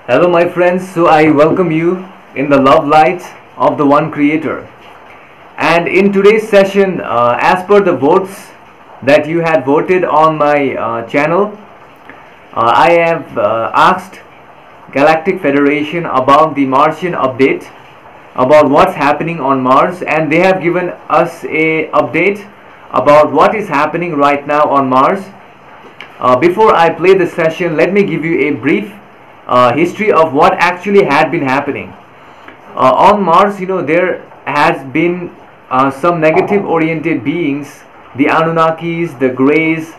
Hello, my friends. So, I welcome you in the love light of the One Creator. And in today's session, as per the votes that you had voted on my channel, I have asked Galactic Federation about the Martian update, about what's happening on Mars, and they have given us a update about what is happening right now on Mars. Before I play the session, let me give you a brief history of what actually had been happening. On Mars, there has been some negative oriented beings, the Anunnakis, the Greys,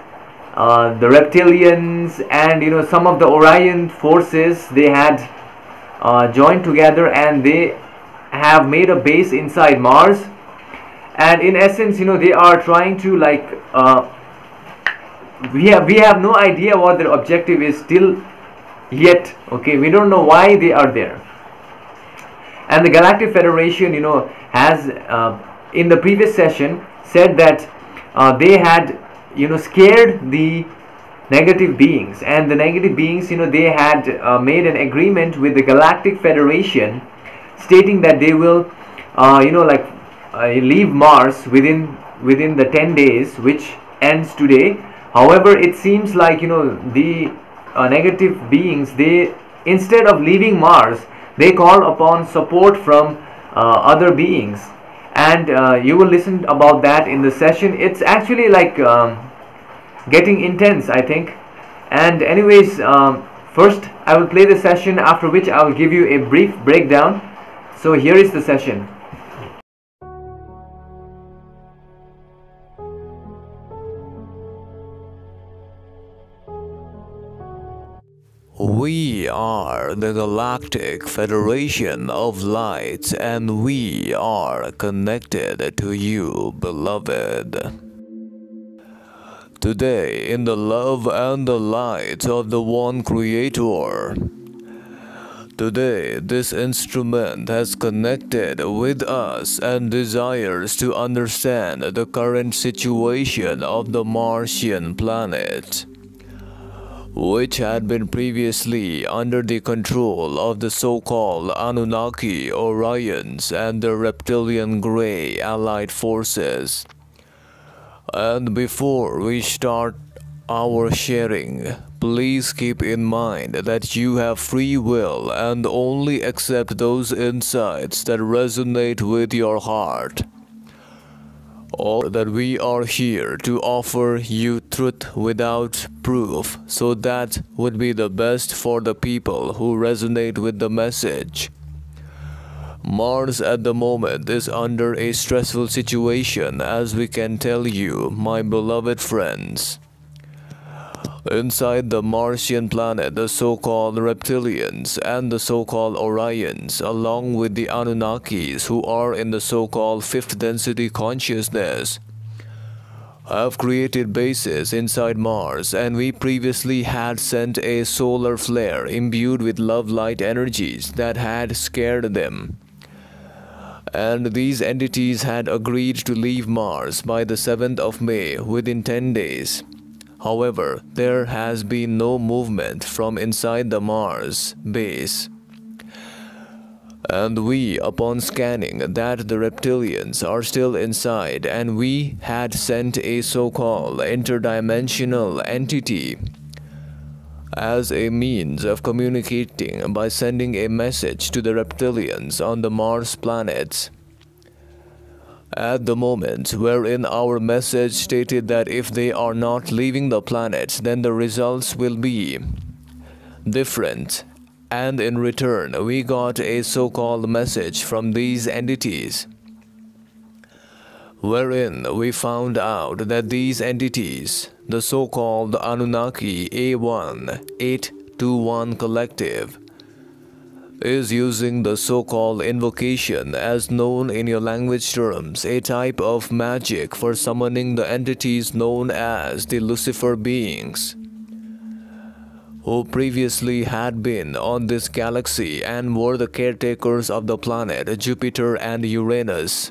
the reptilians, and some of the Orion forces. They had joined together and they have made a base inside Mars. And in essence, they are trying to we have no idea what their objective is still yet. Okay, we don't know why they are there. And the Galactic Federation has in the previous session said that they had scared the negative beings, and the negative beings they had made an agreement with the Galactic Federation stating that they will leave Mars within the 10 days, which ends today. However, it seems like the negative beings, they, instead of leaving Mars, they call upon support from other beings, and you will listen about that in the session. It's actually getting intense, I think. And anyways, first I will play the session, after which I will give you a brief breakdown. So here is the session. We are the Galactic Federation of Lights, and we are connected to you, beloved. Today, in the love and the light of the One Creator, today this instrument has connected with us and desires to understand the current situation of the Martian planet, which had been previously under the control of the so-called Anunnaki, Orions, and the reptilian Grey allied forces. And before we start our sharing, please keep in mind that you have free will and only accept those insights that resonate with your heart. Or that we are here to offer you truth without proof, so that would be the best for the people who resonate with the message. Mars at the moment is under a stressful situation, as we can tell you, my beloved friends. Inside the Martian planet, the so-called reptilians and the so-called Orions, along with the Anunnakis who are in the so-called fifth density consciousness, have created bases inside Mars, and we previously had sent a solar flare imbued with love light energies that had scared them. And these entities had agreed to leave Mars by the 7th of May within 10 days. However, there has been no movement from inside the Mars base. And we, upon scanning that the reptilians are still inside, and we had sent a so-called interdimensional entity as a means of communicating by sending a message to the reptilians on the Mars planets. At the moment wherein our message stated that if they are not leaving the planet, then the results will be different. And in return, we got a so-called message from these entities, wherein we found out that these entities, the so-called Anunnaki A1821 Collective, is using the so-called invocation, as known in your language terms, a type of magic for summoning the entities known as the Lucifer beings, who previously had been on this galaxy and were the caretakers of the planet Jupiter and Uranus.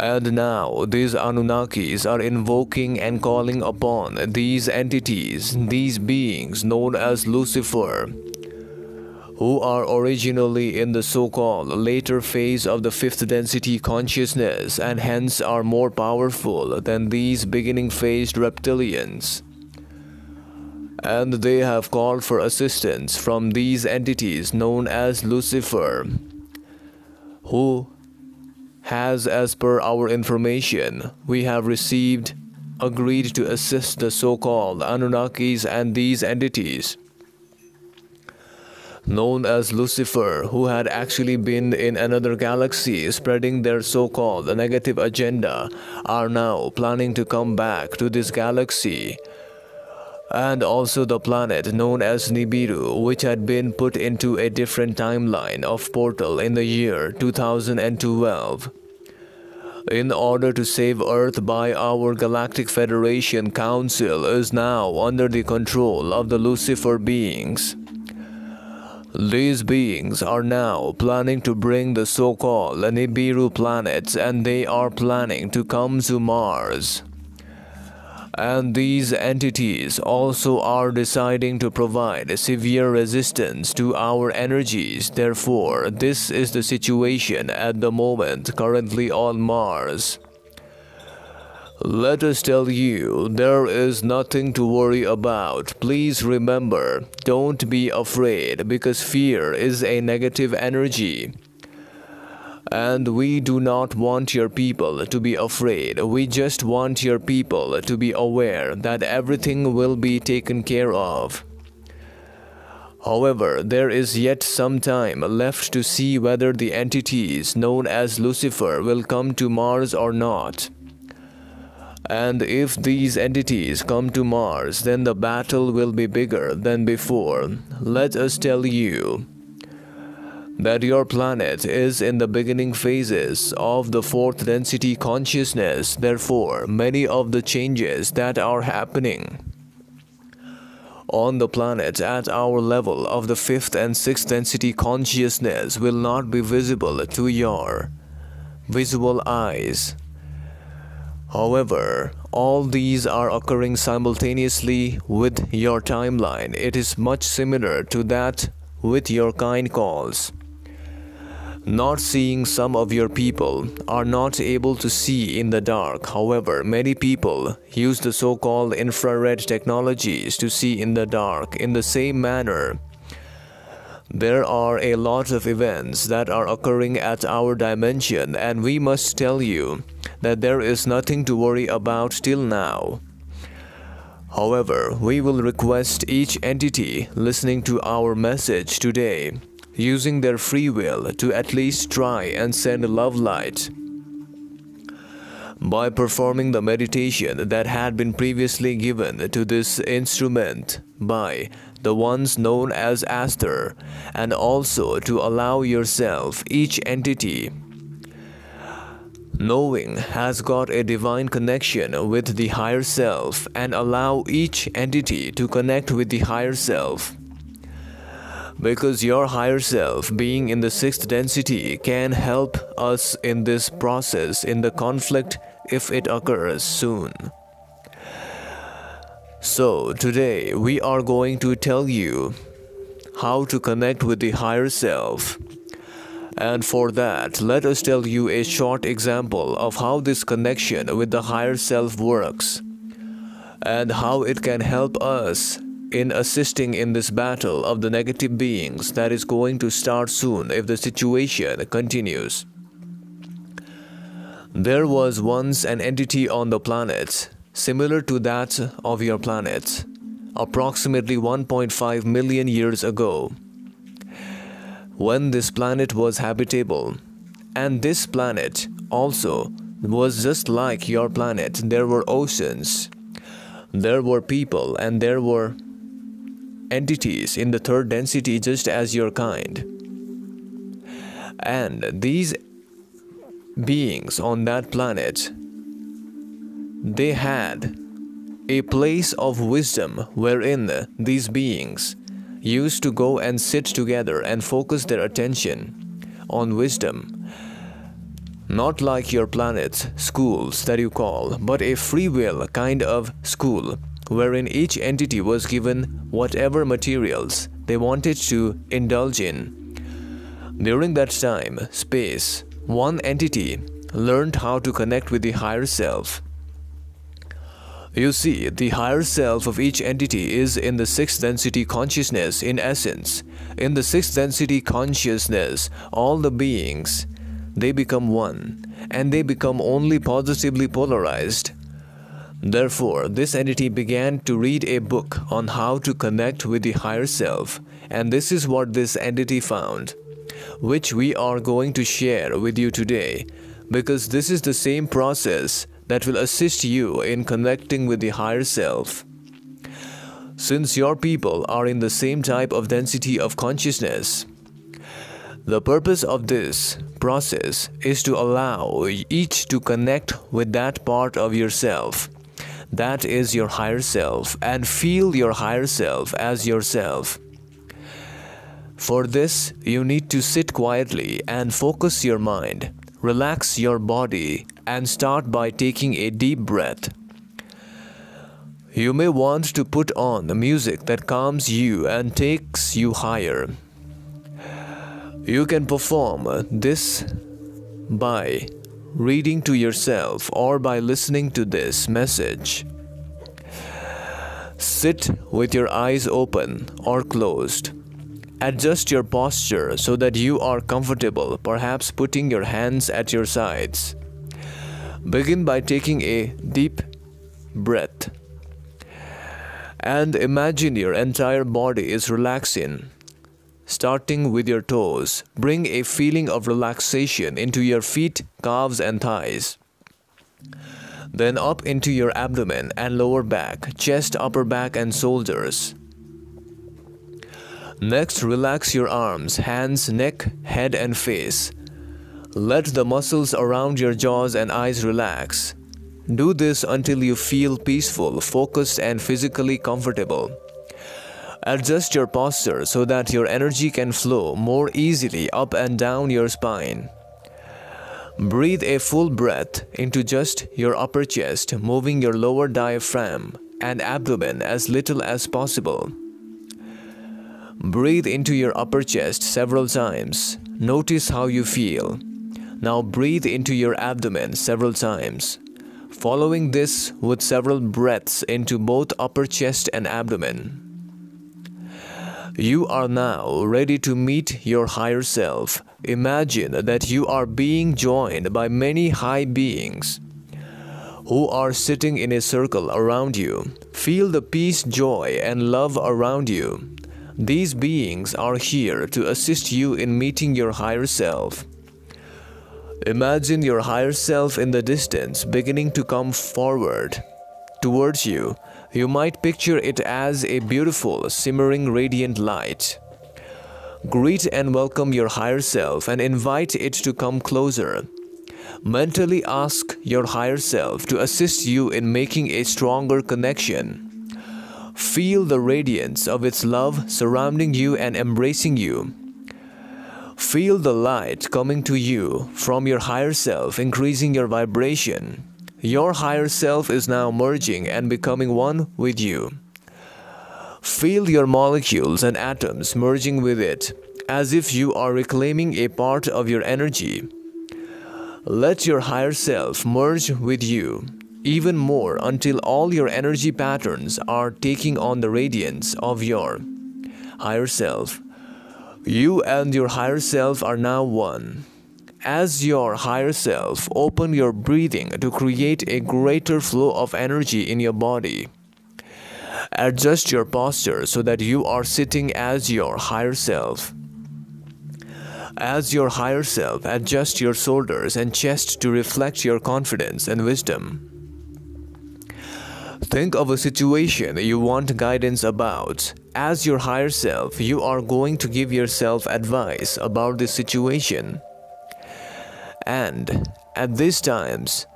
And now these Anunnakis are invoking and calling upon these entities, these beings known as Lucifer, who are originally in the so-called later phase of the fifth density consciousness and hence are more powerful than these beginning phased reptilians. And they have called for assistance from these entities known as Lucifer, who has, as per our information we have received, agreed to assist the so-called Anunnakis and these entities known as Lucifer, who had actually been in another galaxy spreading their so-called negative agenda, are now planning to come back to this galaxy. And also the planet known as Nibiru, which had been put into a different timeline of portal in the year 2012. In order to save Earth by our Galactic Federation Council is now under the control of the Lucifer beings. These beings are now planning to bring the so-called Nibiru planets, and they are planning to come to Mars. And these entities also are deciding to provide severe resistance to our energies. Therefore, this is the situation at the moment currently on Mars. Let us tell you, there is nothing to worry about. Please remember, don't be afraid, because fear is a negative energy. And we do not want your people to be afraid. We just want your people to be aware that everything will be taken care of. However, there is yet some time left to see whether the entities known as Lucifer will come to Mars or not. And if these entities come to Mars, then the battle will be bigger than before. Let us tell you that your planet is in the beginning phases of the fourth density consciousness. Therefore, many of the changes that are happening on the planet at our level of the fifth and sixth density consciousness will not be visible to your visual eyes. However, all these are occurring simultaneously with your timeline. It is much similar to that with your kind calls. Not seeing, some of your people are not able to see in the dark. However, many people use the so-called infrared technologies to see in the dark. In the same manner, there are a lot of events that are occurring at our dimension, and we must tell you that there is nothing to worry about till now. However, we will request each entity listening to our message today, using their free will, to at least try and send love light by performing the meditation that had been previously given to this instrument by the ones known as Aster, and also to allow yourself, each entity knowing has got a divine connection with the higher self, and allow each entity to connect with the higher self. Because your higher self, being in the sixth density, can help us in this process, in the conflict, if it occurs soon. So today we are going to tell you how to connect with the higher self. And for that, let us tell you a short example of how this connection with the higher self works, and how it can help us in assisting in this battle of the negative beings that is going to start soon if the situation continues. There was once an entity on the planet similar to that of your planet, approximately 1.5 million years ago, when this planet was habitable. And this planet also was just like your planet. There were oceans, there were people, and there were entities in the third density just as your kind. And these beings on that planet, they had a place of wisdom wherein these beings used to go and sit together and focus their attention on wisdom. Not like your planet's schools that you call, but a free will kind of school, wherein each entity was given whatever materials they wanted to indulge in. During that time, space, one entity learned how to connect with the higher self. You see, the higher self of each entity is in the sixth density consciousness in essence. In the sixth density consciousness, all the beings, they become one, and they become only positively polarized. Therefore, this entity began to read a book on how to connect with the higher self, and this is what this entity found, which we are going to share with you today, because this is the same process that will assist you in connecting with the higher self. Since your people are in the same type of density of consciousness, the purpose of this process is to allow each to connect with that part of yourself, that is your higher self, and feel your higher self as yourself. For this, you need to sit quietly and focus your mind, relax your body, and start by taking a deep breath. You may want to put on the music that calms you and takes you higher. You can perform this by reading to yourself or by listening to this message. Sit with your eyes open or closed. Adjust your posture so that you are comfortable, perhaps putting your hands at your sides. Begin by taking a deep breath and imagine your entire body is relaxing. Starting with your toes, bring a feeling of relaxation into your feet, calves, and thighs. Then up into your abdomen and lower back, chest, upper back, and shoulders. Next, relax your arms, hands, neck, head, and face. Let the muscles around your jaws and eyes relax. Do this until you feel peaceful, focused, and physically comfortable. Adjust your posture so that your energy can flow more easily up and down your spine. Breathe a full breath into just your upper chest, moving your lower diaphragm and abdomen as little as possible. Breathe into your upper chest several times. Notice how you feel. Now breathe into your abdomen several times, following this with several breaths into both upper chest and abdomen. You are now ready to meet your higher self. Imagine that you are being joined by many high beings who are sitting in a circle around you. Feel the peace, joy, and love around you. These beings are here to assist you in meeting your higher self. Imagine your higher self in the distance beginning to come forward towards you. You might picture it as a beautiful, simmering, radiant light. Greet and welcome your higher self and invite it to come closer. Mentally ask your higher self to assist you in making a stronger connection. Feel the radiance of its love surrounding you and embracing you. Feel the light coming to you from your higher self, increasing your vibration. Your higher self is now merging and becoming one with you. Feel your molecules and atoms merging with it, as if you are reclaiming a part of your energy. Let your higher self merge with you even more until all your energy patterns are taking on the radiance of your higher self. You and your higher self are now one. As your higher self, open your breathing to create a greater flow of energy in your body. Adjust your posture so that you are sitting as your higher self. As your higher self, adjust your shoulders and chest to reflect your confidence and wisdom. Think of a situation you want guidance about. As your higher self, you are going to give yourself advice about this situation. And at these times,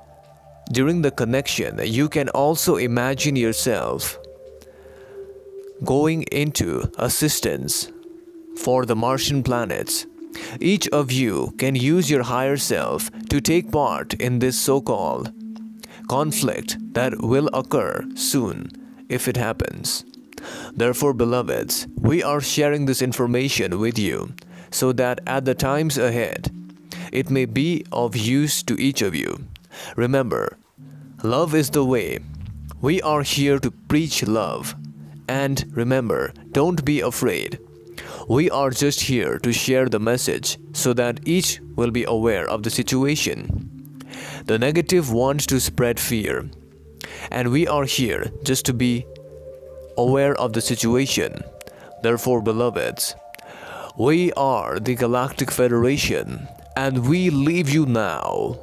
during the connection, you can also imagine yourself going into assistance for the Martian planets. Each of you can use your higher self to take part in this so-called conflict that will occur soon if it happens. Therefore, beloveds, we are sharing this information with you so that at the times ahead, it may be of use to each of you. Remember, love is the way. We are here to preach love. And remember, don't be afraid. We are just here to share the message so that each will be aware of the situation. The negative wants to spread fear, and we are here just to be aware of the situation. Therefore, beloveds, we are the Galactic Federation, and we leave you now.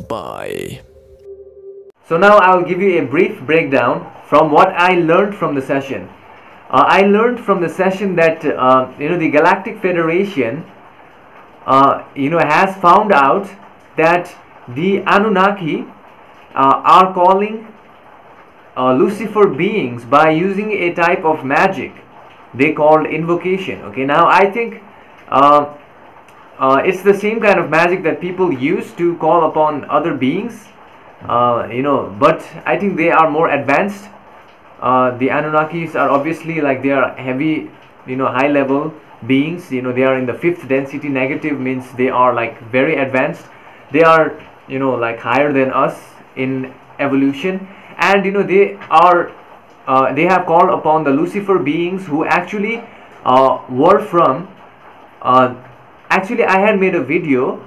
Bye. So now I'll give you a brief breakdown from what I learned from the session. I learned from the session that the Galactic Federation has found out that the Anunnaki are calling Lucifer beings by using a type of magic they called invocation. Okay, now I think it's the same kind of magic that people use to call upon other beings, but I think they are more advanced. The Anunnakis are obviously like, they are heavy, high level beings. They are in the 5th density. Negative means they are like very advanced. They are like higher than us in evolution, and they have called upon the Lucifer beings who actually were from actually I had made a video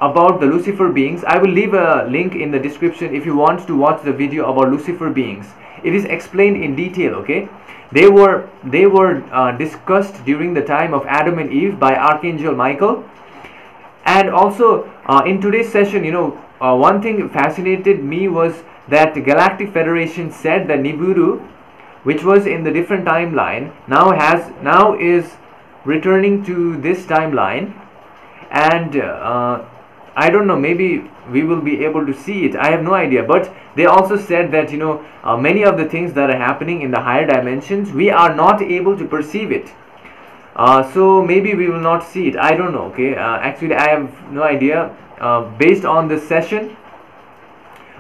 about the Lucifer beings. I will leave a link in the description if you want to watch the video about Lucifer beings. It is explained in detail. Okay, they were discussed during the time of Adam and Eve by Archangel Michael. And also in today's session, one thing fascinated me was that the Galactic Federation said that Nibiru, which was in the different timeline, now is returning to this timeline, and I don't know, maybe we will be able to see it. I have no idea. But they also said that many of the things that are happening in the higher dimensions, we are not able to perceive it. So maybe we will not see it. I don't know. Okay, actually I have no idea. Based on this session,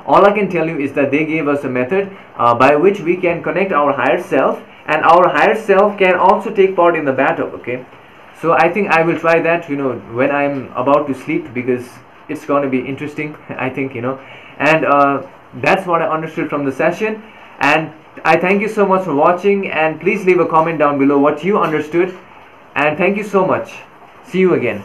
all I can tell you is that they gave us a method by which we can connect our higher self, and our higher self can also take part in the battle. Okay, so I think I will try that when I'm about to sleep, because it's going to be interesting. I think and that's what I understood from the session. And I thank you so much for watching, and please leave a comment down below what you understood. And thank you so much. See you again.